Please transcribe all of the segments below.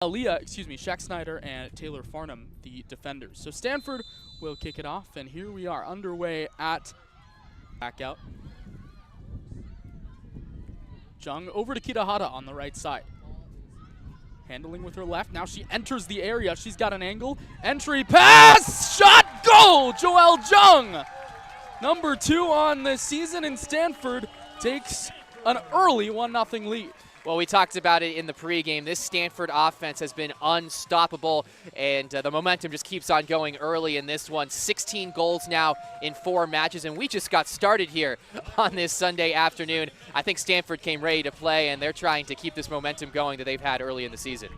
Shaq Snyder and Taylor Farnham, the defenders. So Stanford will kick it off, and here we are underway at back out. Jung over to Kitahara on the right side. Handling with her left. Now she enters the area. She's got an angle. Entry pass! Shot! Goal! Joelle Jung! Number 2 on the season, and Stanford takes an early 1-0 lead. Well, we talked about it in the pregame. This Stanford offense has been unstoppable, and the momentum just keeps on going early in this one. 16 goals now in 4 matches, and we just got started here on this Sunday afternoon. I think Stanford came ready to play, and they're trying to keep this momentum going that they've had early in the season.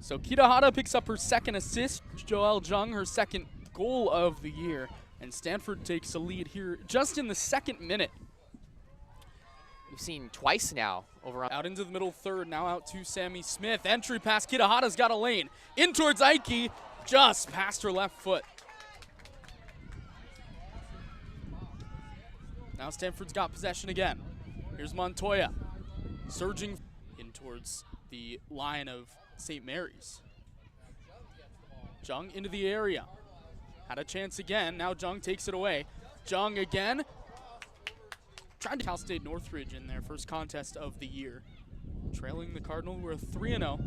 So Kitahara picks up her 2nd assist. Joelle Jung, her 2nd goal of the year, and Stanford takes a lead here just in the 2nd minute. We've seen twice now over on out into the middle third, now out to Sammy Smith. Entry pass, Kitahara's got a lane. In towards Aiki, just past her left foot. Now Stanford's got possession again. Here's Montoya, surging in towards the line of St. Mary's. Jung into the area. Had a chance again, now Jung takes it away. Jung again. Trying to Cal State Northridge in their first contest of the year. Trailing the Cardinal, we're 3-0,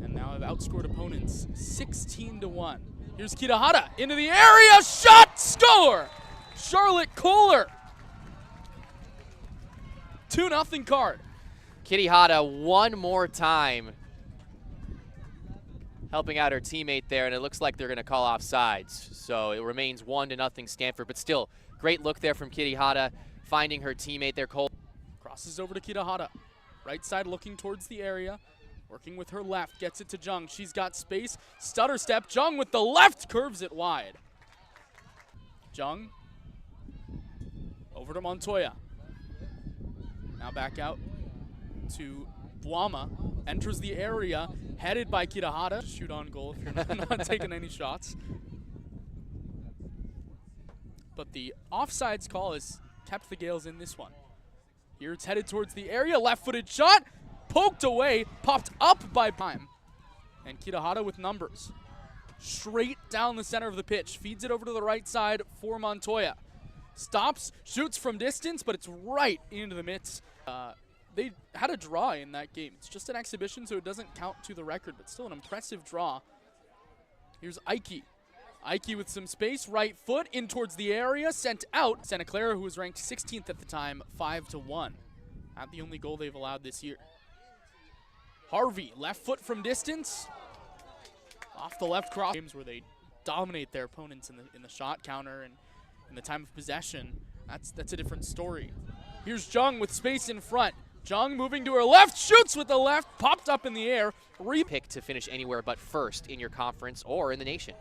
and now have outscored opponents 16-1. Here's Kitahara into the area, shot, score! Charlotte Kohler. 2-0 Card. Kitahara one more time helping out her teammate there, and it looks like they're going to call off sides. So it remains 1-0 Stanford, but still, great look there from Kitahara, finding her teammate there, Cole. Crosses over to Kitahara. Right side looking towards the area. Working with her left, gets it to Jung. She's got space. Stutter step. Jung with the left curves it wide. Jung over to Montoya. Now back out to Buama. Enters the area, headed by Kitahara. Shoot on goal if you're not taking any shots. But the offsides call is kept the Gales in this one. Here it's headed towards the area, left-footed shot, poked away, popped up by time. And Kitahara with numbers. Straight down the center of the pitch, feeds it over to the right side for Montoya. Stops, shoots from distance, but it's right into the midst. They had a draw in that game. It's just an exhibition, so it doesn't count to the record, but still an impressive draw. Here's Aiki. Aiki with some space, right foot in towards the area, sent out. Santa Clara, who was ranked 16th at the time, 5-1. Not the only goal they've allowed this year. Harvey, left foot from distance. Off the left cross. Games where they dominate their opponents in the shot counter and in the time of possession. That's a different story. Here's Jung with space in front. Jung moving to her left, shoots with the left, popped up in the air. Pick to finish anywhere but first in your conference or in the nation.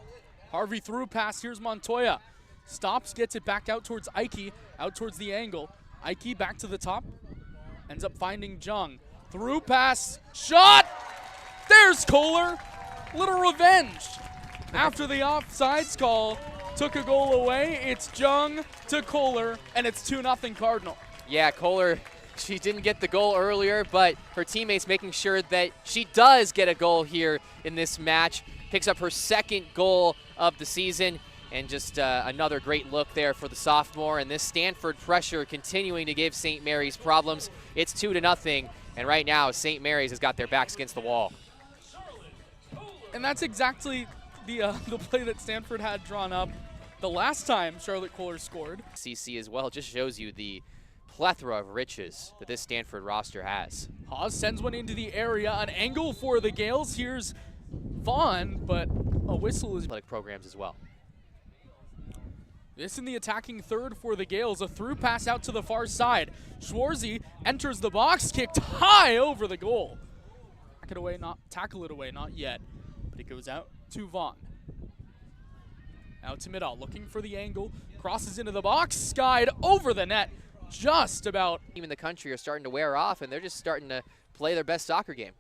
Harvey through pass, here's Montoya. Stops, gets it back out towards Aiki, out towards the angle. Aiki back to the top, ends up finding Jung. Through pass, shot! There's Kohler. Little revenge. After the offsides call took a goal away, it's Jung to Kohler, and it's 2-0 Cardinal. Yeah, Kohler, she didn't get the goal earlier, but her teammates making sure that she does get a goal here in this match. Picks up her 2nd goal of the season, and just another great look there for the sophomore. And this Stanford pressure continuing to give St. Mary's problems. It's 2-0, and right now St. Mary's has got their backs against the wall. And that's exactly the play that Stanford had drawn up the last time Charlotte Kohler scored. CC as well just shows you the plethora of riches that this Stanford roster has. Hawes sends one into the area, an angle for the Gales. Here's Vaughn, but a whistle is athletic programs as well. This in the attacking third for the Gales, a through pass out to the far side. Schwarzy enters the box, kicked high over the goal. Tackle it away, not yet, but it goes out to Vaughn. Out to Middahl, looking for the angle, crosses into the box, skied over the net, just about. Team in the country are starting to wear off, and they're just starting to play their best soccer game.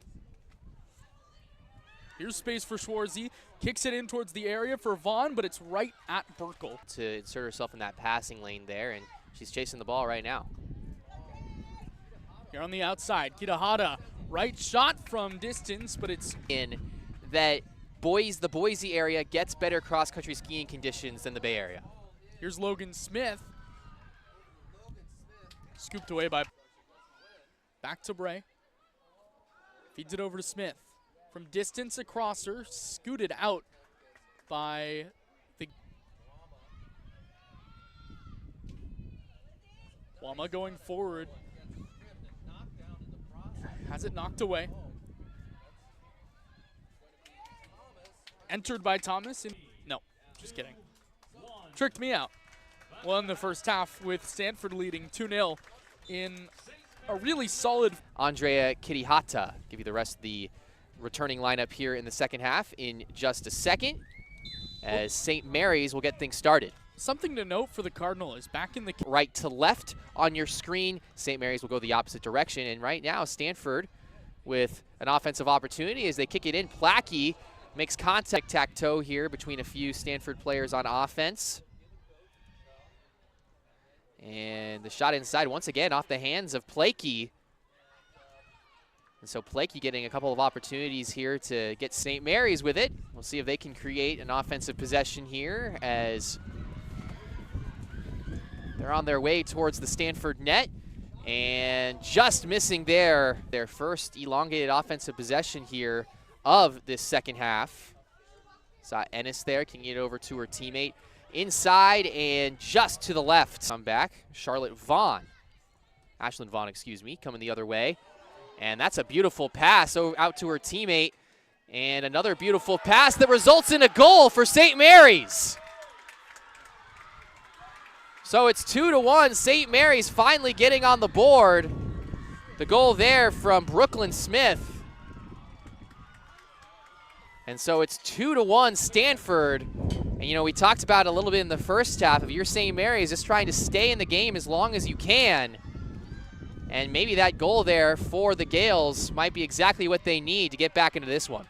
Here's space for Schwarzy. Kicks it in towards the area for Vaughn, but it's right at Burkle. To insert herself in that passing lane there, and she's chasing the ball right now. Here on the outside, Kitahara, right shot from distance, but it's in that the Boise area gets better cross-country skiing conditions than the Bay Area. Here's Logan Smith. Scooped away by, back to Bray. Feeds it over to Smith. From distance across her, scooted out by the Wama going forward. Has it knocked away. Entered by Thomas. No, just kidding. Tricked me out. Won the first half with Stanford leading 2-0 in a really solid. Andrea Kitihata give you the rest of the returning lineup here in the second half in just a second, as St. Mary's will get things started. Something to note for the Cardinal is back in the right to left on your screen. St. Mary's will go the opposite direction, and right now Stanford with an offensive opportunity as they kick it in. Plackey makes contact tic-tac-toe here between a few Stanford players on offense. And the shot inside once again off the hands of Plackey. And so Plackey getting a couple of opportunities here to get St. Mary's with it. We'll see if they can create an offensive possession here as they're on their way towards the Stanford net. And just missing their first elongated offensive possession here of this second half. Saw Ennis there, kicking it over to her teammate. Inside and just to the left. Come back, Ashlyn Vaughn, excuse me, coming the other way. And that's a beautiful pass out to her teammate. And another beautiful pass that results in a goal for St. Mary's. So it's 2-1, St. Mary's finally getting on the board. The goal there from Brooklyn Smith. And so it's 2-1 Stanford. And you know, we talked about it a little bit in the first half. If you're St. Mary's, just trying to stay in the game as long as you can. And maybe that goal there for the Gales might be exactly what they need to get back into this one.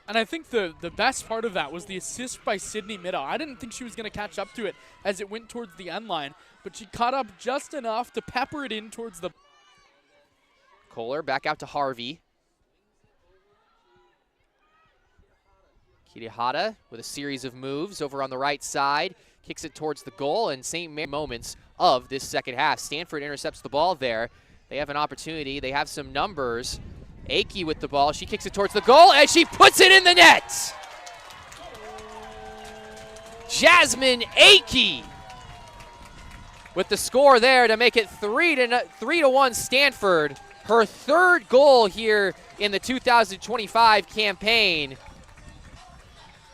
And I think the best part of that was the assist by Sydney Middaugh. I didn't think she was going to catch up to it as it went towards the end line, but she caught up just enough to pepper it in towards the... Kohler back out to Harvey. Kitihata with a series of moves over on the right side. Kicks it towards the goal, and St. Mary's moments of this second half. Stanford intercepts the ball there. They have an opportunity. They have some numbers. Akey with the ball. She kicks it towards the goal, and she puts it in the net. Jasmine Akey with the score there to make it 3-1 Stanford. Her third goal here in the 2025 campaign.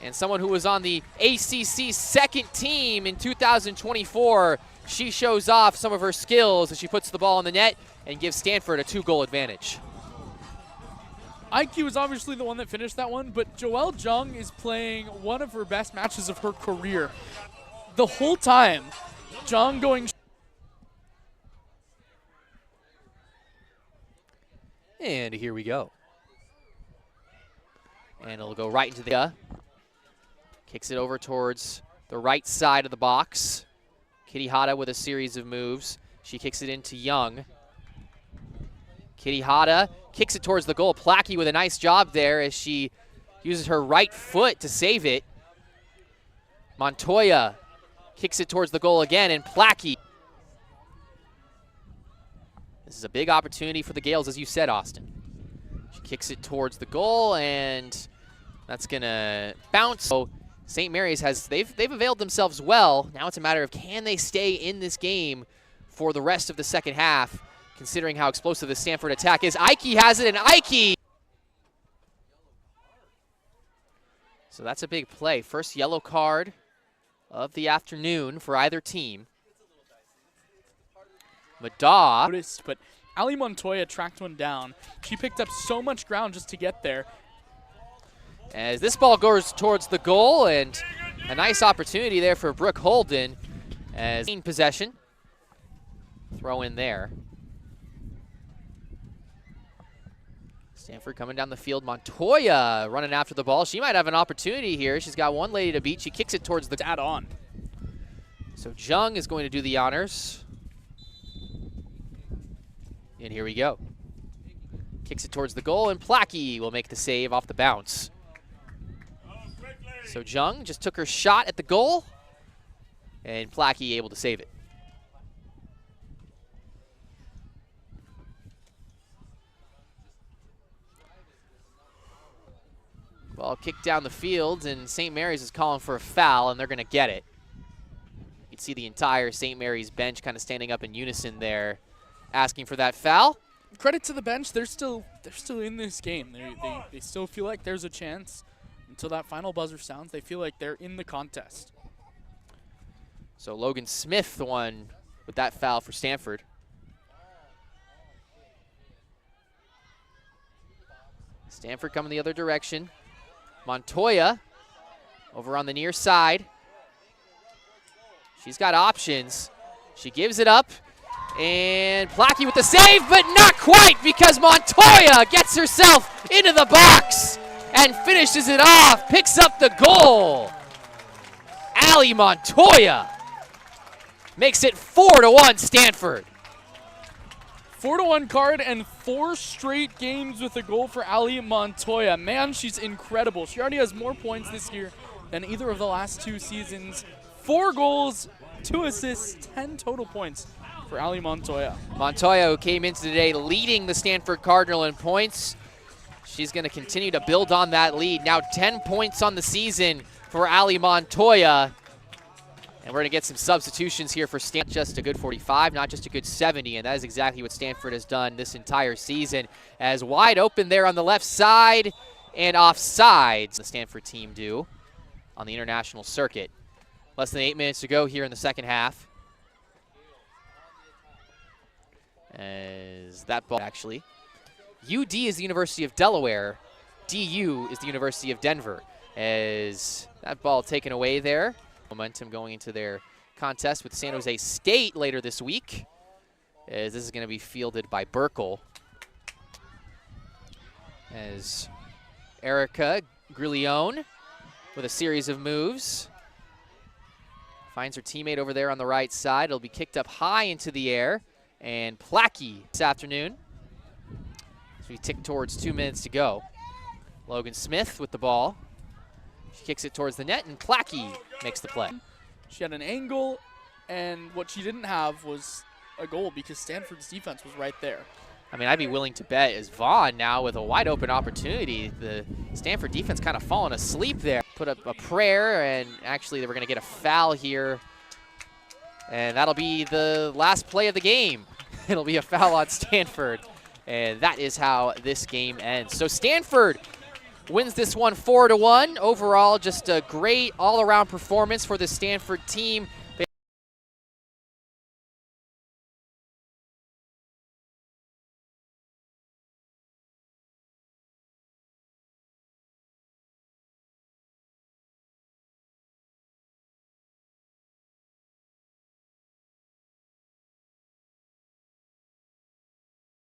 And someone who was on the ACC second team in 2024, she shows off some of her skills as she puts the ball in the net and gives Stanford a 2-goal advantage. IQ was obviously the one that finished that one, but Joelle Jung is playing one of her best matches of her career. The whole time, Jung going... And here we go. And it'll go right into the... Kicks it over towards the right side of the box. Kitihata with a series of moves. She kicks it into Young. Kitihata kicks it towards the goal. Plackey with a nice job there as she uses her right foot to save it. Montoya kicks it towards the goal again, and Plackey. This is a big opportunity for the Gales, as you said, Austin. She kicks it towards the goal, and that's gonna bounce. So St. Mary's they've availed themselves well. Now it's a matter of can they stay in this game for the rest of the second half, considering how explosive the Stanford attack is. Ikey has it, and Ikey. So that's a big play. First yellow card of the afternoon for either team. Middaugh. But Ali Montoya tracked one down. She picked up so much ground just to get there. As this ball goes towards the goal, and a nice opportunity there for Brooke Holden as possession. Throw in there. Stanford coming down the field. Montoya running after the ball. She might have an opportunity here. She's got one lady to beat. She kicks it towards the add-on. So Jung is going to do the honors. And here we go. Kicks it towards the goal, and Plackey will make the save off the bounce. So Jung just took her shot at the goal, and Plackey able to save it. Ball kicked down the field, and St. Mary's is calling for a foul, and they're going to get it. You can see the entire St. Mary's bench kind of standing up in unison there, asking for that foul. Credit to the bench, they're still in this game. They still feel like there's a chance until that final buzzer sounds. They feel like they're in the contest. So Logan Smith, the one with that foul for Stanford. Stanford coming the other direction. Montoya over on the near side. She's got options. She gives it up. And Plackey with the save, but not quite, because Montoya gets herself into the box and finishes it off, picks up the goal. Allie Montoya makes it 4-1 Stanford. 4-1 Card and 4 straight games with a goal for Allie Montoya. Man, she's incredible. She already has more points this year than either of the last 2 seasons. 4 goals, 2 assists, 10 total points for Allie Montoya. Montoya, who came into today leading the Stanford Cardinal in points. She's going to continue to build on that lead. Now 10 points on the season for Allie Montoya. And we're going to get some substitutions here for Stanford. Just a good 45, not just a good 70, and that is exactly what Stanford has done this entire season. As wide open there on the left side and offsides, the Stanford team do on the international circuit. Less than 8 minutes to go here in the second half. As that ball actually. UD is the University of Delaware. DU is the University of Denver. As that ball taken away there. Momentum going into their contest with San Jose State later this week, as this is going to be fielded by Burkle. As Erica Griglione with a series of moves finds her teammate over there on the right side. It'll be kicked up high into the air, and Plackey this afternoon. So we tick towards 2 minutes to go. Logan Smith with the ball. She kicks it towards the net, and Plackey makes the play. She had an angle, and what she didn't have was a goal because Stanford's defense was right there. I mean, I'd be willing to bet as Vaughn now with a wide open opportunity. The Stanford defense kind of fallen asleep there. Put up a prayer, and actually they were going to get a foul here. And that'll be the last play of the game. It'll be a foul on Stanford. And that is how this game ends. So Stanford wins this one 4-1. Overall, just a great all-around performance for the Stanford team.